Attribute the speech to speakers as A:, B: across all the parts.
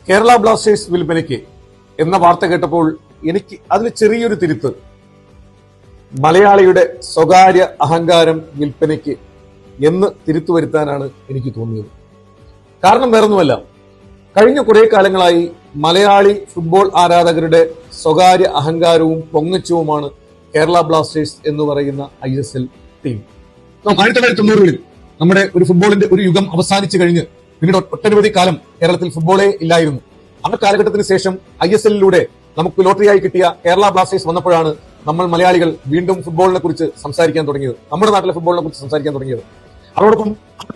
A: Kerala Blasters വിൽപ്പനയ്ക്ക് എന്ന വാർത്ത കേട്ടപ്പോൾ എനിക്ക് അതിന് ചെറിയൊരു തിരുത്ത്. മലയാളിയുടെ സ്വകാര്യ അഹങ്കാരം വിൽപ്പനയ്ക്ക് എന്ന് തിരുത്തു വരുത്താനാണ് എനിക്ക് തോന്നിയത്. കാരണം വേറൊന്നുമല്ല, കഴിഞ്ഞ കുറെ കാലങ്ങളായി മലയാളി ഫുട്ബോൾ ആരാധകരുടെ സ്വകാര്യ അഹങ്കാരവും പൊങ്ങച്ചവുമാണ് കേരള ബ്ലാസ്റ്റേഴ്സ് എന്ന് പറയുന്ന ISL ടീം. 1990-കളിൽ നമ്മുടെ ഒരു ഫുട്ബോളിന്റെ ഒരു യുഗം അവസാനിച്ചു കഴിഞ്ഞ് പിന്നീട് ഒട്ടനവധി കാലം കേരളത്തിൽ ഫുട്ബോളേ ഇല്ലായിരുന്നു. ആ കാലഘട്ടത്തിന് ശേഷം ISL-ലൂടെ നമുക്ക് ലോട്ടറിയായി കിട്ടിയ കേരള ബ്ലാസ്റ്റേഴ്സ് വന്നപ്പോഴാണ് നമ്മൾ മലയാളികൾ വീണ്ടും ഫുട്ബോളിനെ കുറിച്ച് സംസാരിക്കാൻ തുടങ്ങിയത്, നമ്മുടെ നാട്ടിലെ ഫുട്ബോളിനെ കുറിച്ച് സംസാരിക്കാൻ തുടങ്ങിയത്. അതോടൊപ്പം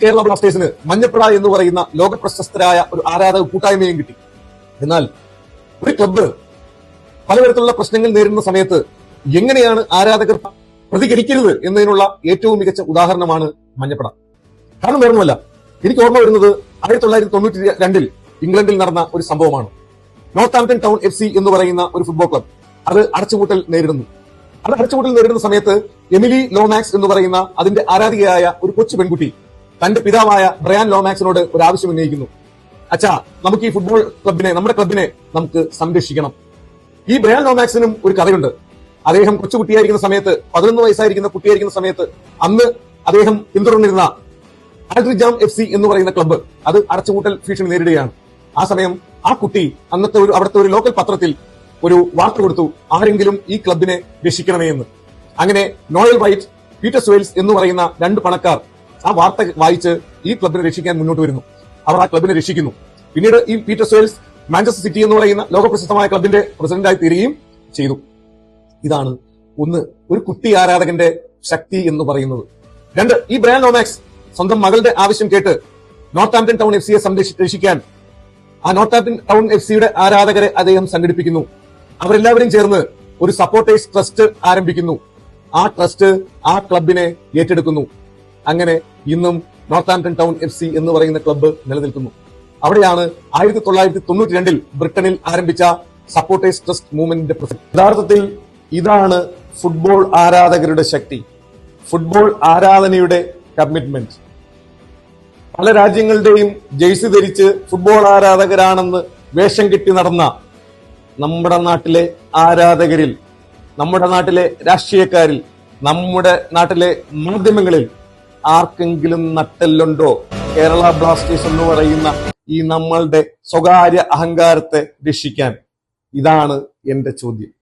A: കേരള ബ്ലാസ്റ്റേഴ്സിന് മഞ്ഞപ്പട എന്ന് പറയുന്ന ലോക പ്രശസ്തരായ ഒരു ആരാധക കൂട്ടായ്മയും കിട്ടി. എന്നാൽ ഒരു ക്ലബ്ബ് പലതരത്തിലുള്ള പ്രശ്നങ്ങൾ നേരിടുന്ന സമയത്ത് എങ്ങനെയാണ് ആരാധകർ പ്രതികരിക്കരുത് എന്നതിനുള്ള ഏറ്റവും മികച്ച ഉദാഹരണമാണ് മഞ്ഞപ്പട. കാരണം വേറൊന്നുമല്ല, എനിക്ക് ഓർമ്മ വരുന്നത് 1992-ൽ ഇംഗ്ലണ്ടിൽ നടന്ന ഒരു സംഭവമാണ്. നോർത്താംപ്ടൺ ടൗൺ FC എന്ന് പറയുന്ന ഒരു ഫുട്ബോൾ ക്ലബ് അത് അടച്ചുപൂട്ടൽ നേരിടുന്നു. അത് അടച്ചുപൂട്ടൽ നേരിടുന്ന സമയത്ത് എമിലി ലോമാക്സ് എന്ന് പറയുന്ന അതിന്റെ ആരാധികയായ ഒരു കൊച്ചു പെൺകുട്ടി തന്റെ പിതാവായ ബ്രയാൻ ലോമാക്സിനോട് ഒരു ആവശ്യം ഉന്നയിക്കുന്നു. അച്ഛാ, നമുക്ക് ഈ ഫുട്ബോൾ ക്ലബിനെ, നമ്മുടെ ക്ലബിനെ നമുക്ക് സംരക്ഷിക്കണം. ഈ ബ്രയാൻ ലോമാക്സിനും ഒരു കഥയുണ്ട്. അദ്ദേഹം കൊച്ചുകുട്ടിയായിരിക്കുന്ന സമയത്ത്, 11 വയസ്സായിരിക്കുന്ന കുട്ടിയായിരിക്കുന്ന സമയത്ത്, അന്ന് അദ്ദേഹം പിന്തുടർന്നിരുന്ന ആൽഡ്രിജാം FC എന്ന് പറയുന്ന ക്ലബ്ബ് അത് അടച്ചുപൂട്ടൽ ഭീഷണി നേരിടുകയാണ്. ആ സമയം ആ കുട്ടി അവിടുത്തെ ഒരു ലോക്കൽ പത്രത്തിൽ ഒരു വാർത്ത കൊടുത്തു, ആരെങ്കിലും ഈ ക്ലബിനെ രക്ഷിക്കണമേ എന്ന്. അങ്ങനെ നോയൽ വൈറ്റ്, പീറ്റർ സ്വെയിൽസ് എന്ന് പറയുന്ന 2 പണക്കാർ ആ വാർത്ത വായിച്ച് ഈ ക്ലബിനെ രക്ഷിക്കാൻ മുന്നോട്ട് വരുന്നു. അവർ ആ ക്ലബിനെ രക്ഷിക്കുന്നു. പിന്നീട് ഈ പീറ്റർ സ്വെയിൽസ് മാഞ്ചസ്റ്റർ സിറ്റി എന്ന് പറയുന്ന ലോകപ്രശസ്തമായ ക്ലബിന്റെ പ്രസിഡന്റായി തീരുകയും ചെയ്തു. ഇതാണ് ഒരു കുട്ടി ആരാധകന്റെ ശക്തി എന്ന് പറയുന്നത്. 2, ഈ ബ്രയാൻ ലോമാക്സ് സ്വന്തം മകളുടെ ആവശ്യം കേട്ട് നോർത്താംപ്ടൺ ടൗൺ FCയെ രക്ഷിക്കാൻ ആ നോർത്താംപ്ടൺ ടൗൺ FCയുടെ ആരാധകരെ അദ്ദേഹം സംഘടിപ്പിക്കുന്നു. അവരെല്ലാവരും ചേർന്ന് ഒരു സപ്പോർട്ടേഴ്സ് ട്രസ്റ്റ് ആരംഭിക്കുന്നു. ആ ട്രസ്റ്റ് ആ ക്ലബിനെ ഏറ്റെടുക്കുന്നു. അങ്ങനെ ഇന്നും നോർത്താംപ്ടൺ ടൗൺ FC എന്ന് പറയുന്ന ക്ലബ്ബ് നിലനിൽക്കുന്നു. അവിടെയാണ് 1992-ൽ ബ്രിട്ടനിൽ ആരംഭിച്ച സപ്പോർട്ടേഴ്സ് ട്രസ്റ്റ് മൂവ്മെന്റിന്റെ പ്രസക്തി. യഥാർത്ഥത്തിൽ ഇതാണ് ഫുട്ബോൾ ആരാധകരുടെ ശക്തി, ഫുട്ബോൾ ആരാധനയുടെ കമ്മിറ്റ്മെന്റ്. പല രാജ്യങ്ങളുടെയും ജേഴ്സി ധരിച്ച് ഫുട്ബോൾ ആരാധകരാണെന്ന് വേഷം കെട്ടി നടന്ന നമ്മുടെ നാട്ടിലെ ആരാധകരിൽ, നമ്മുടെ നാട്ടിലെ രാഷ്ട്രീയക്കാരിൽ, നമ്മുടെ നാട്ടിലെ മാധ്യമങ്ങളിൽ ആർക്കെങ്കിലും നട്ടെല്ലുണ്ടോ കേരള ബ്ലാസ്റ്റേഴ്സ് എന്ന് പറയുന്ന ഈ നമ്മളുടെ സ്വകാര്യ അഹങ്കാരത്തെ രക്ഷിക്കാൻ? ഇതാണ് എന്റെ ചോദ്യം.